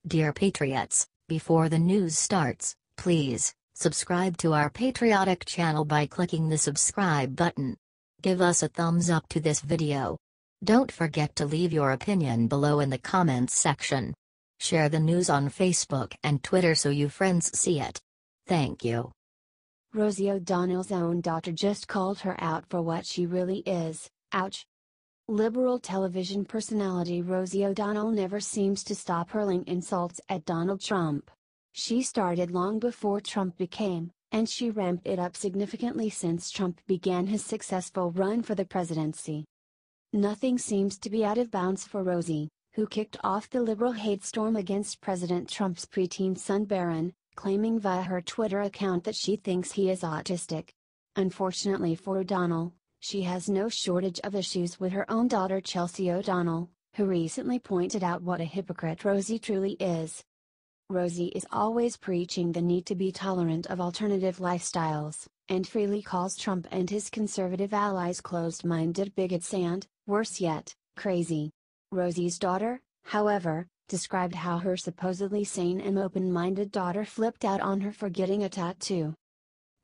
Dear Patriots, before the news starts, please subscribe to our patriotic channel by clicking the subscribe button. Give us a thumbs up to this video. Don't forget to leave your opinion below in the comments section. Share the news on Facebook and Twitter so you friends see it. Thank you. Rosie O'Donnell's own daughter just called her out for what she really is. Ouch. Liberal television personality Rosie O'Donnell never seems to stop hurling insults at Donald Trump. She started long before Trump became, and she ramped it up significantly since Trump began his successful run for the presidency. Nothing seems to be out of bounds for Rosie, who kicked off the liberal hate storm against President Trump's preteen son Barron, claiming via her Twitter account that she thinks he is autistic. Unfortunately for O'Donnell, she has no shortage of issues with her own daughter Chelsea O'Donnell, who recently pointed out what a hypocrite Rosie truly is. Rosie is always preaching the need to be tolerant of alternative lifestyles, and freely calls Trump and his conservative allies closed-minded bigots and, worse yet, crazy. Rosie's daughter, however, described how her supposedly sane and open-minded daughter flipped out on her for getting a tattoo.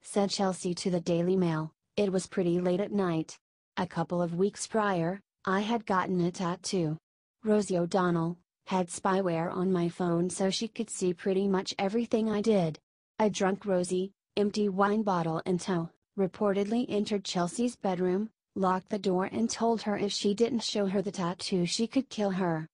Said Chelsea to the Daily Mail, "It was pretty late at night. A couple of weeks prior, I had gotten a tattoo. Rosie O'Donnell had spyware on my phone so she could see pretty much everything I did. A drunk Rosie, empty wine bottle in tow, reportedly entered Chelsea's bedroom, locked the door and told her if she didn't show her the tattoo she could kill her."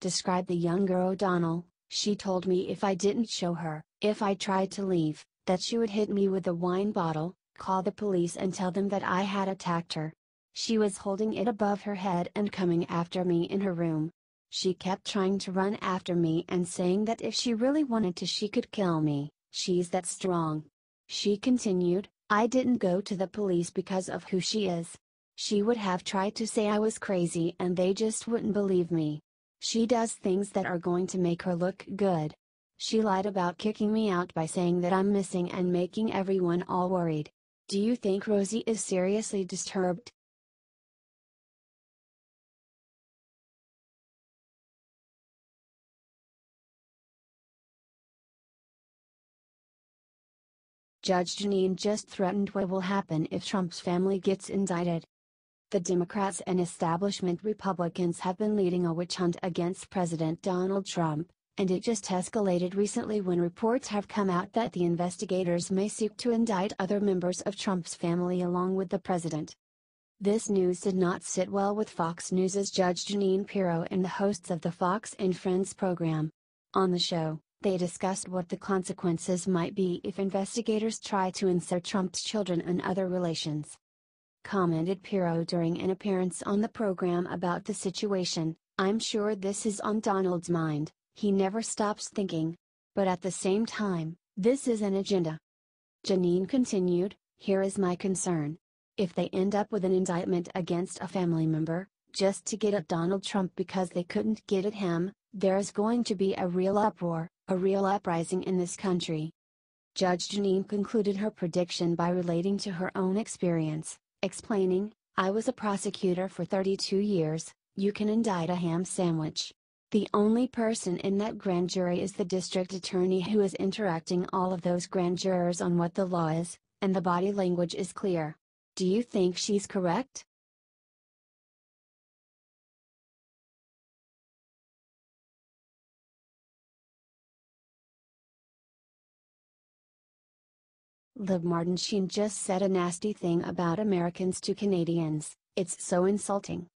Described the younger O'Donnell, "She told me if I didn't show her, if I tried to leave, that she would hit me with a wine bottle, call the police and tell them that I had attacked her. She was holding it above her head and coming after me in her room. She kept trying to run after me and saying that if she really wanted to she could kill me, she's that strong." She continued, "I didn't go to the police because of who she is. She would have tried to say I was crazy and they just wouldn't believe me. She does things that are going to make her look good. She lied about kicking me out by saying that I'm missing and making everyone all worried. Do you think Rosie is seriously disturbed?" Judge Jeanine just threatened what will happen if Trump's family gets indicted. The Democrats and establishment Republicans have been leading a witch hunt against President Donald Trump, and it just escalated recently when reports have come out that the investigators may seek to indict other members of Trump's family along with the president. This news did not sit well with Fox News' Judge Jeanine Pirro and the hosts of the Fox and Friends program. On the show, they discussed what the consequences might be if investigators try to insert Trump's children and other relations. Commented Pirro during an appearance on the program about the situation, "I'm sure this is on Donald's mind, he never stops thinking. But at the same time, this is an agenda." Jeanine continued, "Here is my concern. If they end up with an indictment against a family member, just to get at Donald Trump because they couldn't get at him, there is going to be a real uproar, a real uprising in this country." Judge Jeanine concluded her prediction by relating to her own experience, explaining, "I was a prosecutor for 32 years, you can indict a ham sandwich. The only person in that grand jury is the district attorney who is interacting all of those grand jurors on what the law is, and the body language is clear. Do you think she's correct?" Lib Martin Sheen just said a nasty thing about Americans to Canadians, "It's so insulting.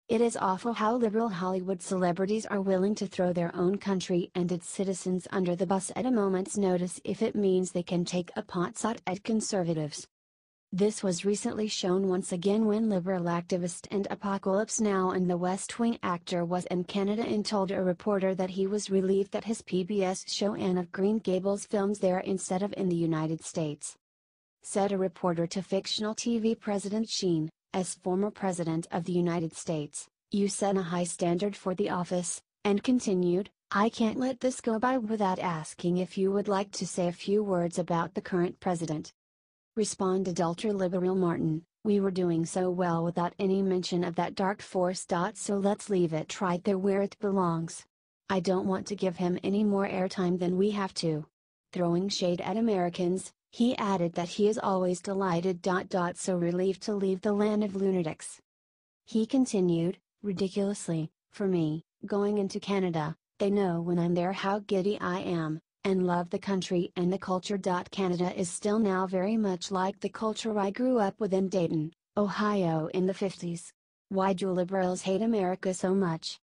It is awful how liberal Hollywood celebrities are willing to throw their own country and its citizens under the bus at a moment's notice if it means they can take a pot shot at conservatives." This was recently shown once again when liberal activist and Apocalypse Now and the West Wing actor was in Canada and told a reporter that he was relieved that his PBS show Anne of Green Gables films there instead of in the United States. Said a reporter to fictional TV president Sheen, "As former president of the United States, you set a high standard for the office," and continued, "I can't let this go by without asking if you would like to say a few words about the current president." Responded ultra-liberal Martin, "We were doing so well without any mention of that dark force. So let's leave it right there where it belongs. I don't want to give him any more airtime than we have to. Throwing shade at Americans, he added that he is always delighted. So relieved to leave the land of lunatics. He continued, ridiculously, for me, going into Canada, they know when I'm there how giddy I am, and love the country and the culture. Canada is still now very much like the culture I grew up with in Dayton, Ohio in the 50s. Why do liberals hate America so much?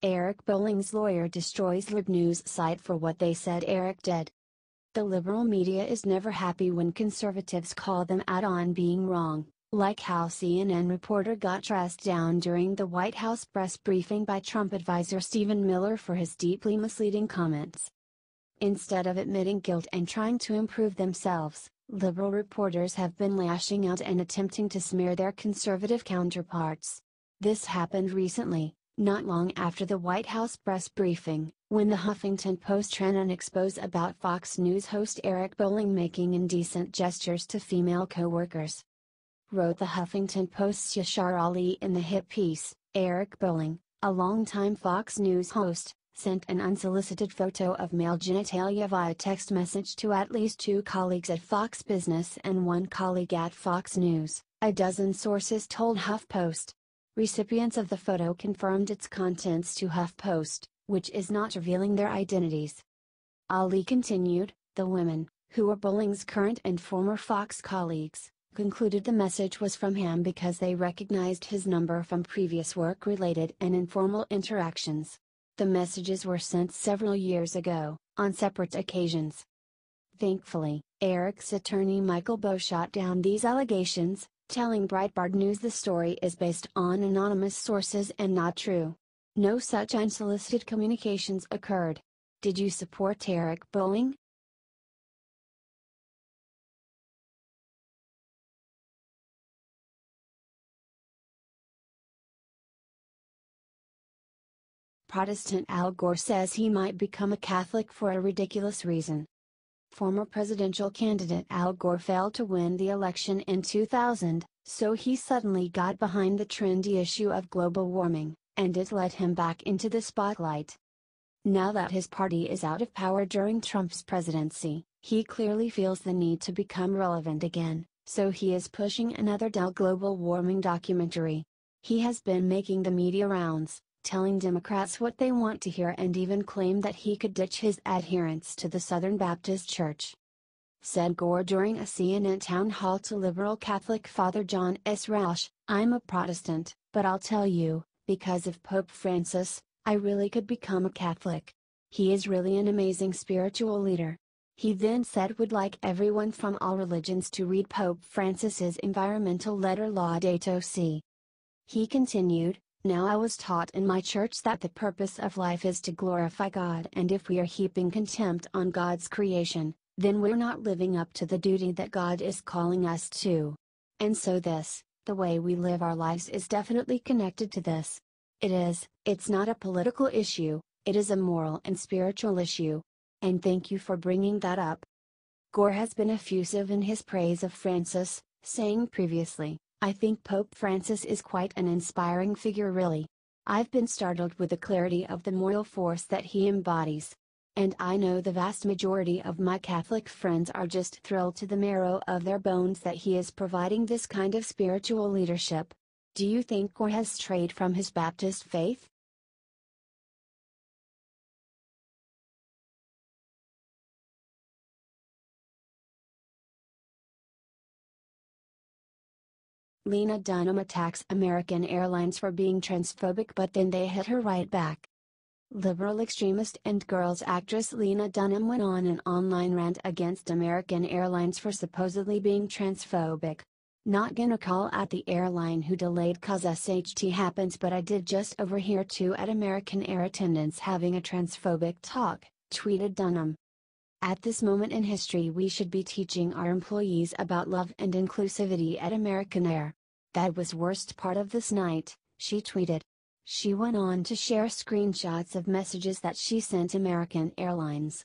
Eric Bolling's lawyer destroys Lib News site for what they said Eric did. The liberal media is never happy when conservatives call them out on being wrong, like how CNN reporter got dressed down during the White House press briefing by Trump advisor Stephen Miller for his deeply misleading comments. Instead of admitting guilt and trying to improve themselves, liberal reporters have been lashing out and attempting to smear their conservative counterparts. This happened recently, not long after the White House press briefing, when the Huffington Post ran an expose about Fox News host Eric Bolling making indecent gestures to female co-workers. Wrote the Huffington Post's Yashar Ali in the hit piece, Eric Bolling, a longtime Fox News host, sent an unsolicited photo of male genitalia via text message to at least 2 colleagues at Fox Business and 1 colleague at Fox News, a dozen sources told HuffPost. Recipients of the photo confirmed its contents to HuffPost, which is not revealing their identities. Ali continued, the women, who were Bolling's current and former Fox colleagues, concluded the message was from him because they recognized his number from previous work-related and informal interactions. The messages were sent several years ago, on separate occasions. Thankfully, Eric's attorney Michael Bowe shot down these allegations, telling Breitbart News the story is based on anonymous sources and not true. No such unsolicited communications occurred. Did you support Eric Bolling? Protestant Al Gore says he might become a Catholic for a ridiculous reason. Former presidential candidate Al Gore failed to win the election in 2000, so he suddenly got behind the trendy issue of global warming, and it led him back into the spotlight. Now that his party is out of power during Trump's presidency, he clearly feels the need to become relevant again, so he is pushing another global warming documentary. He has been making the media rounds, telling Democrats what they want to hear and even claimed that he could ditch his adherence to the Southern Baptist Church. Said Gore during a CNN town hall to liberal Catholic Father John S. Roush, I'm a Protestant, but I'll tell you, because of Pope Francis, I really could become a Catholic. He is really an amazing spiritual leader. He then said would like everyone from all religions to read Pope Francis's environmental letter Laudato Si. He continued, now I was taught in my church that the purpose of life is to glorify God, and if we are heaping contempt on God's creation, then we're not living up to the duty that God is calling us to. And so the way we live our lives is definitely connected to this. It's not a political issue, it is a moral and spiritual issue. And thank you for bringing that up. Gore has been effusive in his praise of Francis, saying previously, I think Pope Francis is quite an inspiring figure really. I've been startled with the clarity of the moral force that he embodies. And I know the vast majority of my Catholic friends are just thrilled to the marrow of their bones that he is providing this kind of spiritual leadership. Do you think Gore has strayed from his Baptist faith? Lena Dunham attacks American Airlines for being transphobic, but then they hit her right back. Liberal extremist and girls actress Lena Dunham went on an online rant against American Airlines for supposedly being transphobic. Not gonna call out the airline who delayed cause SHT happens, but I did just overhear 2 at American Air attendants having a transphobic talk, tweeted Dunham. At this moment in history we should be teaching our employees about love and inclusivity at American Air. That was worst part of this night, she tweeted. She went on to share screenshots of messages that she sent American Airlines.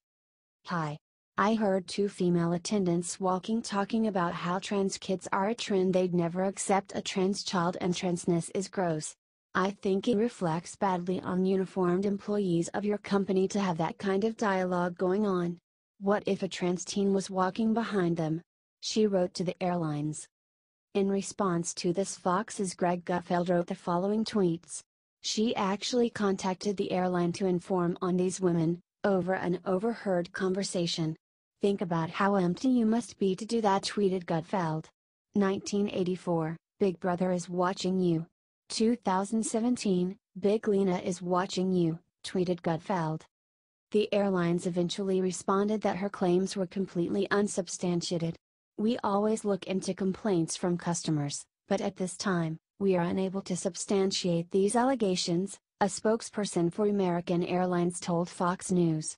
Hi. I heard two female attendants walking talking about how trans kids are a trend, they'd never accept a trans child and transness is gross. I think it reflects badly on uniformed employees of your company to have that kind of dialogue going on. What if a trans teen was walking behind them? She wrote to the airlines. In response to this, Fox's Greg Gutfeld wrote the following tweets. She actually contacted the airline to inform on these women, over an overheard conversation. Think about how empty you must be to do that, tweeted Gutfeld. 1984, Big Brother is watching you. 2017, Big Lena is watching you, tweeted Gutfeld. The airlines eventually responded that her claims were completely unsubstantiated. We always look into complaints from customers, but at this time, we are unable to substantiate these allegations, a spokesperson for American Airlines told Fox News.